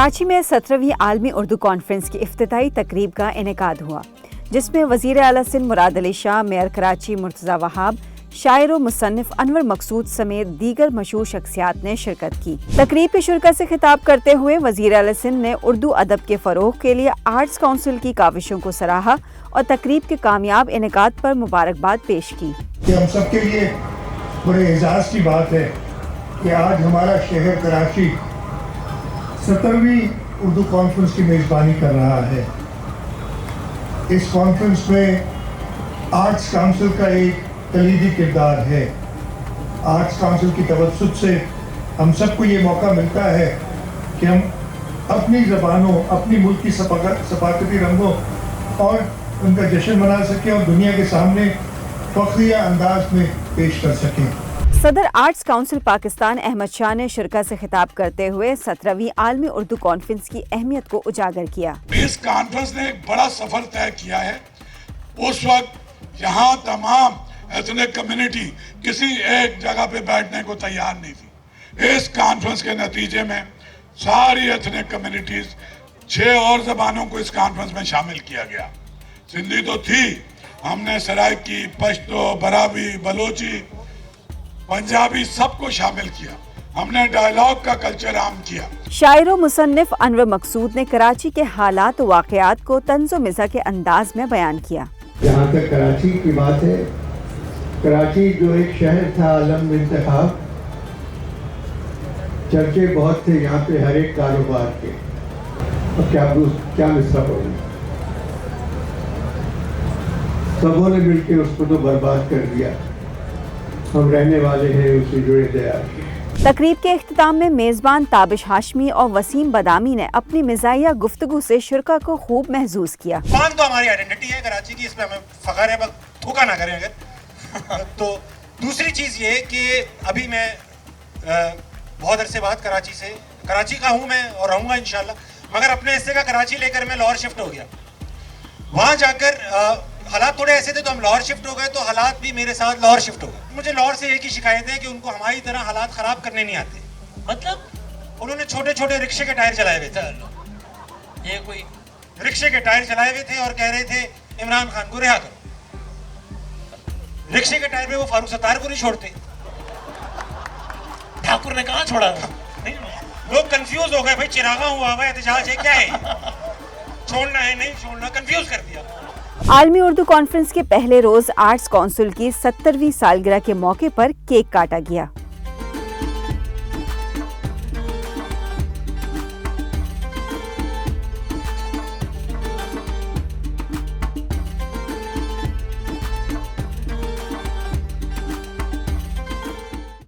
कराची में 17वीं आलमी उर्दू कॉन्फ्रेंस की इफ्तिताई तकरीब का इनेकाद हुआ, जिसमें वज़ीर आला सिंध मुराद अली शाह, मेयर कराची मुर्तज़ा वहाब, शायर व मुसन्निफ अनवर मकसूद समेत दीगर मशहूर शख्सियात ने शिरकत की। तकरीब की शुरकत से खिताब करते हुए वज़ीर आला सिंध ने उर्दू अदब के फ़रोग़ के लिए आर्ट्स काउंसिल की काविशों को सराहा और तकरीब के कामयाब इनेकाद पर मुबारकबाद पेश की। हम सब के लिए बड़े एजाज़ की बात है कि आज हमारा शहर कराची 17वीं उर्दू कॉन्फ्रेंस की मेज़बानी कर रहा है। इस कॉन्फ्रेंस में आर्ट्स काउंसिल का एक कलीदी किरदार है। आर्ट्स काउंसिल की तवज्जुह से हम सबको ये मौका मिलता है कि हम अपनी ज़बानों, अपनी मुल्क की सफ़ाकती रंगों और उनका जश्न मना सकें और दुनिया के सामने फ़ख्रिया अंदाज में पेश कर सकें। सदर आर्ट्स काउंसिल पाकिस्तान अहमद शाह ने शिरकत से खिताब करते हुए 17वीं आलमी उर्दू कॉन्फ्रेंस की अहमियत को उजागर किया। इस कॉन्फ्रेंस ने एक बड़ा सफर तय किया है। उस वक्त यहाँ तमाम एथनिक कम्युनिटी किसी एक जगह पे बैठने को तैयार नहीं थी। इस कॉन्फ्रेंस के नतीजे में सारी एथनिक कम्युनिटीज 6 और ज़बानों को इस कॉन्फ्रेंस में शामिल किया गया। सिंधी तो थी, हमने सराइकी, पश्तो, बरावी, बलोची, पंजाबी सबको शामिल किया। हमने डायलॉग का कल्चर आम किया। शायर व मुसन्निफ अनवर मकसूद ने कराची के हालात व वाक़यात को तंज़ो मिज़ा के अंदाज में बयान किया। जहाँ तक कराची की बात है, कराची जो एक शहर था आलम इंतखाब, चर्चे बहुत थे यहाँ पे हर एक कारोबार के। और क्या मिसरा पड़ी, सबों ने मिलकर उसको तो बर्बाद कर दिया। हम रहने वाले हैं उससे जुड़े दयाल। तकरीब के इख्तिताम में मेज़बान ताबिश हाशमी और वसीम बदामी ने अपनी मिज़ाहिया गुफ्तगू से शुरका को खूब महसूस किया। पान तो हमारी आइडेंटिटी है कराची की, इसमें हमें फख्र है, बस धोखा ना करें अगर। तो दूसरी चीज़ ये कि अभी मैं बहुत अरसे बाद कराची का हूँ मैं और रहूँगा इंशाल्लाह, मगर अपने हिस्से का कराची लेकर मैं लाहौर शिफ्ट हो गया। वहाँ जाकर हालात थोड़े ऐसे थे तो हम लाहौर शिफ्ट हो गए, तो हालात भी मेरे साथ लाहौर शिफ्ट हो गए। मुझे लाहौर से एक ही शिकायत है कि उनको हमारी तरह हालात ख़राब करने नहीं आते। मतलब उन्होंने छोटे छोटे रिक्शे के टायर चलाए हुए थे। ये कोई रिक्शे के टायर चलाए हुए थे और कह रहे थे इमरान खान को रिहा करो। रिक्शे के टायर पे वो फारूक सत्तार को नहीं छोड़ते। ठाकुर ने कहाँ छोड़ा? लोग कंफ्यूज हो गए, भाई चिरागा हुआ एहतजाज है क्या है, छोड़ना है नहीं छोड़ना, कंफ्यूज कर दिया। आलमी उर्दू कॉन्फ्रेंस के पहले रोज आर्ट्स काउंसिल की 70वीं सालगिरह के मौके पर केक काटा गया।